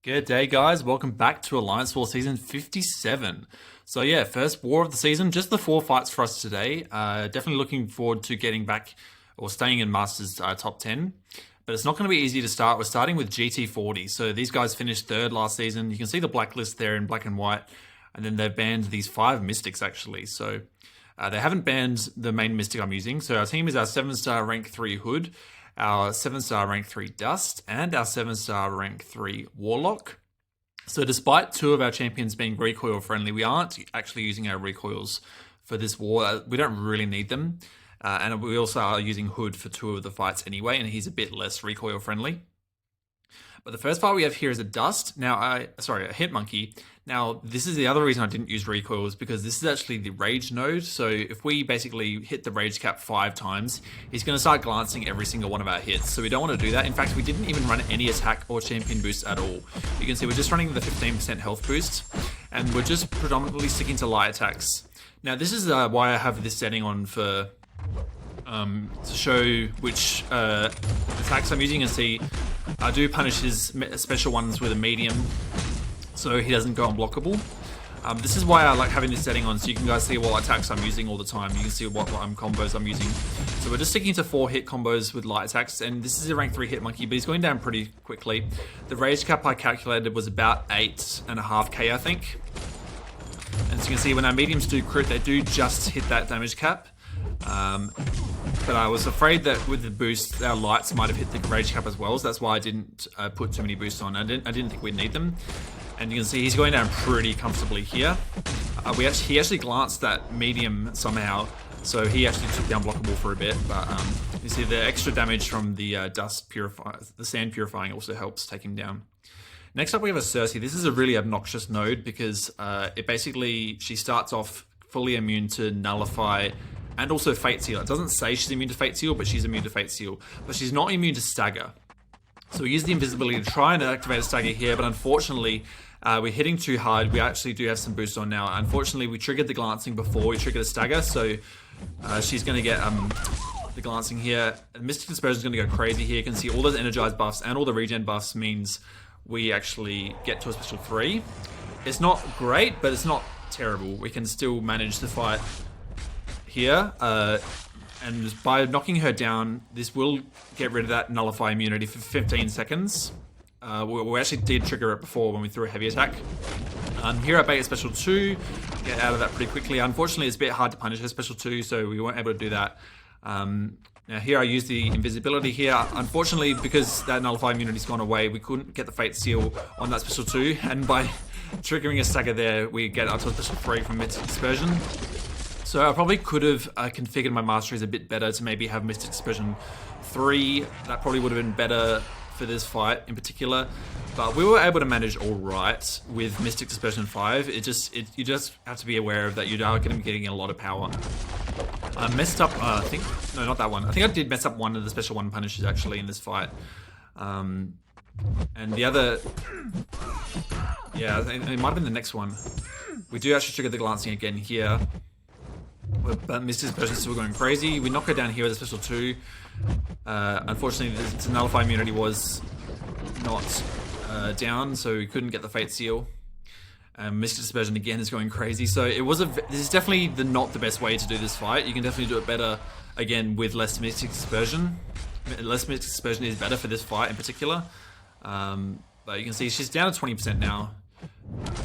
Good day, guys. Welcome back to Alliance War Season 57. So yeah, first war of the season. Just the 4 fights for us today. Definitely looking forward to getting back or staying in Masters top 10. But it's not going to be easy to start. We're starting with GT40. So these guys finished 3rd last season. You can see the blacklist there in black and white. And then they've banned these 5 mystics actually. So they haven't banned the main mystic I'm using. So our team is our 7-star rank 3 Hood, our 7-star rank 3 Dust, and our 7-star rank 3 Warlock. So despite 2 of our champions being recoil friendly, we aren't actually using our recoils for this war. We don't really need them. And we also are using Hood for 2 of the fights anyway, and he's a bit less recoil friendly. But the first fight we have here is a Dust. Now, a Hit Monkey. Now, this is the other reason I didn't use recoils, because this is actually the Rage node. So if we basically hit the Rage cap 5 times, he's going to start glancing every single one of our hits. So we don't want to do that. In fact, we didn't even run any attack or champion boost at all. You can see we're just running the 15% health boost, and we're just predominantly sticking to light attacks. Now, this is why I have this setting on for to show which attacks I'm using, and see I do punish his special ones with a medium so he doesn't go unblockable. This is why I like having this setting on, so you can guys see what attacks I'm using all the time. You can see what combos I'm using. So we're just sticking to 4 hit combos with light attacks, and this is a rank 3 hit monkey, but he's going down pretty quickly. The rage cap I calculated was about 8.5k, I think. And as you can see, when our mediums do crit, they do just hit that damage cap. But I was afraid that with the boost, our lights might have hit the rage cap as well, so that's why I didn't put too many boosts on. I didn't think we'd need them. And you can see he's going down pretty comfortably here. He actually glanced that medium somehow, so he actually took the unblockable for a bit. But you see the extra damage from the dust purify, the sand purifying also helps take him down. Next up we have a Sersi. This is a really obnoxious node because she starts off fully immune to Nullify and also Fate Seal. It doesn't say she's immune to Fate Seal, but she's immune to Fate Seal. But she's not immune to Stagger. So we use the invisibility to try and activate a Stagger here, but unfortunately, we're hitting too hard. We actually do have some boost on now. Unfortunately, we triggered the glancing before we triggered the Stagger, so she's going to get the glancing here. Mystic Dispersion is going to go crazy here. You can see all those energized buffs and all the regen buffs means we actually get to a special 3. It's not great, but it's not terrible. We can still manage the fight here, and by knocking her down, this will get rid of that nullify immunity for 15 seconds. We actually did trigger it before when we threw a heavy attack. Here at Beta Special 2, get out of that pretty quickly. Unfortunately, it's a bit hard to punish her Special 2, so we weren't able to do that. Now here I used the invisibility here. Unfortunately, because that nullify immunity's gone away, we couldn't get the Fate Seal on that Special 2, and by triggering a Stagger there, we get up to a Special 3 from Mystic Dispersion. So I probably could have configured my masteries a bit better to maybe have Mystic Dispersion 3. That probably would have been better for this fight in particular. But we were able to manage all right with Mystic Dispersion 5. You just have to be aware of that you are going to be getting a lot of power. I messed up, no, not that one. I think I did mess up one of the special 1 punishes actually in this fight. And the other, yeah, I think it might have been the next one. We do actually trigger the glancing again here. But Mystic Dispersion is still going crazy. We knock her down here with a special 2. Unfortunately, the nullify immunity was not down, so we couldn't get the Fate Seal. Mystic Dispersion again is going crazy. So this is definitely not the best way to do this fight. You can definitely do it better again with less Mystic Dispersion. Less Mystic Dispersion is better for this fight in particular. But you can see she's down to 20% now.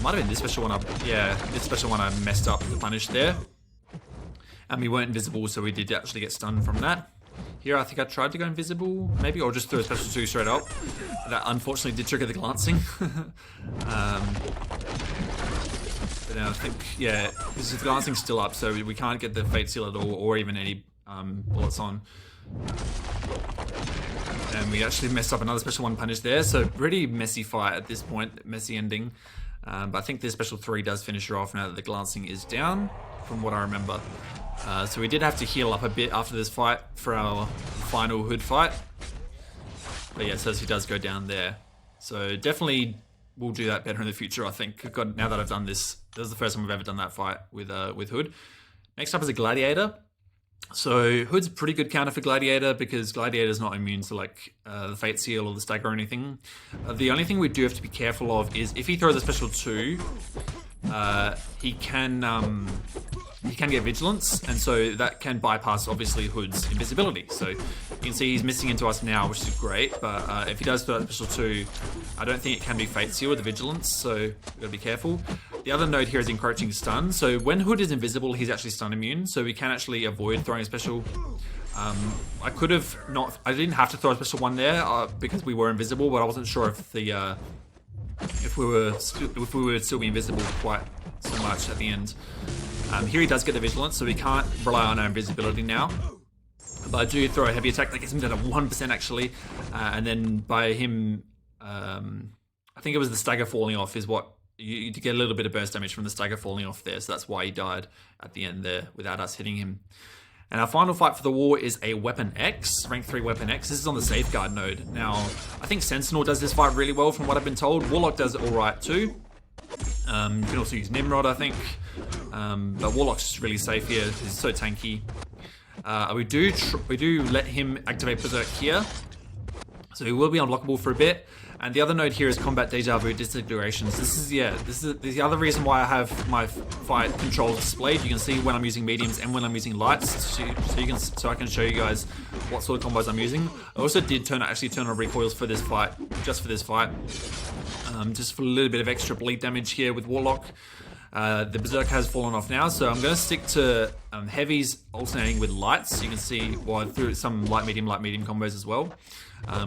Might have been this special one this special one I messed up the punish there. And we weren't invisible, so we did actually get stunned from that. Here, I think I tried to go invisible, maybe, or just threw a special 2 straight up. That unfortunately did trigger the glancing. But now I think, yeah, because the glancing's still up, so we can't get the Fate Seal at all, or even any bullets on. And we actually messed up another special 1 punish there, so pretty messy fight at this point, messy ending. But I think this special 3 does finish her off now that the glancing is down, from what I remember. So we did have to heal up a bit after this fight for our final Hood fight. But yeah, Sersi does go down there. So definitely we'll do that better in the future, I think. God, now that I've done this was the first time we've ever done that fight with Hood. Next up is a Gladiator. So Hood's a pretty good counter for Gladiator because Gladiator's not immune to like the Fate Seal or the Stagger or anything. The only thing we do have to be careful of is if he throws a special 2, he can get Vigilance, and so that can bypass obviously Hood's invisibility. So you can see he's missing into us now, which is great, but if he does throw that special 2, I don't think it can be Fate Seal with the Vigilance, so we've got to be careful. The other node here is Encroaching Stun, so when Hood is invisible, he's actually stun immune, so we can actually avoid throwing a special. I could have not, I didn't have to throw a special 1 there because we were invisible, but I wasn't sure if the if we would still be invisible quite so much at the end. Here he does get the Vigilance, so we can't rely on our invisibility now. But I do throw a heavy attack that gets him down to 1% actually, and then by him, I think it was the Stagger falling off is what, you get a little bit of burst damage from the Stagger falling off there, so that's why he died at the end there without us hitting him. And our final fight for the war is a Weapon X, rank 3 Weapon X. This is on the Safeguard node. Now, I think Sentinel does this fight really well from what I've been told. Warlock does it alright too. You can also use Nimrod, I think. But Warlock's just really safe here. He's so tanky. We do let him activate Berserk here. So he will be unblockable for a bit. And the other node here is Combat Deja Vu Disfigurations. This is the other reason why I have my fight controls displayed. You can see when I'm using mediums and when I'm using lights, so I can show you guys what sort of combos I'm using. I also did turn on recoils for this fight, just for for a little bit of extra bleed damage here with Warlock. The Berserk has fallen off now, so I'm going to stick to heavies alternating with lights. You can see, well, through some light medium combos as well,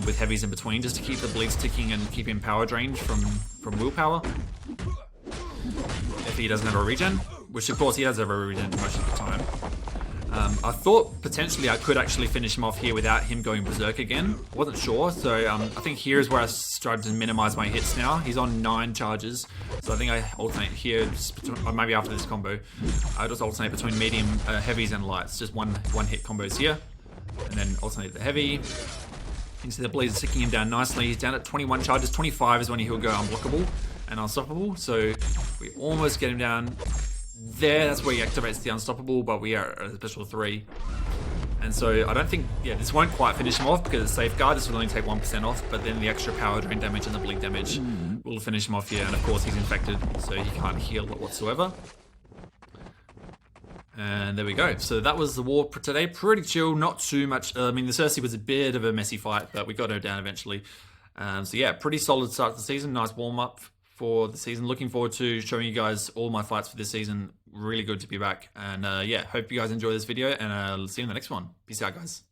with heavies in between, just to keep the bleeds ticking and keep him power drained from willpower. If he doesn't have a regen, which of course he does have a regen most of the time. I thought potentially I could actually finish him off here without him going Berserk again. Wasn't sure, so I think here is where I started to minimize my hits now. He's on 9 charges, so I think I alternate here, or maybe after this combo, I just alternate between medium, heavies and lights, just one hit combos here, and then alternate the heavy. You can see the bleeds are ticking him down nicely. He's down at 21 charges. 25 is when he'll go unblockable and unstoppable, so we almost get him down there. That's where he activates the unstoppable, but we are at a special 3. And so I don't think, this won't quite finish him off because it's Safeguard. This will only take 1% off, but then the extra power drain damage and the bleed damage will finish him off here. And of course he's infected, so he can't heal whatsoever. And there we go. So that was the war for today. Pretty chill, not too much. I mean, the Sersi was a bit of a messy fight, but we got her down eventually. So yeah, pretty solid start to the season. Nice warm-up for the season. Looking forward to showing you guys all my fights for this season. Really good to be back. And yeah, hope you guys enjoy this video, and I'll see you in the next one. Peace out, guys.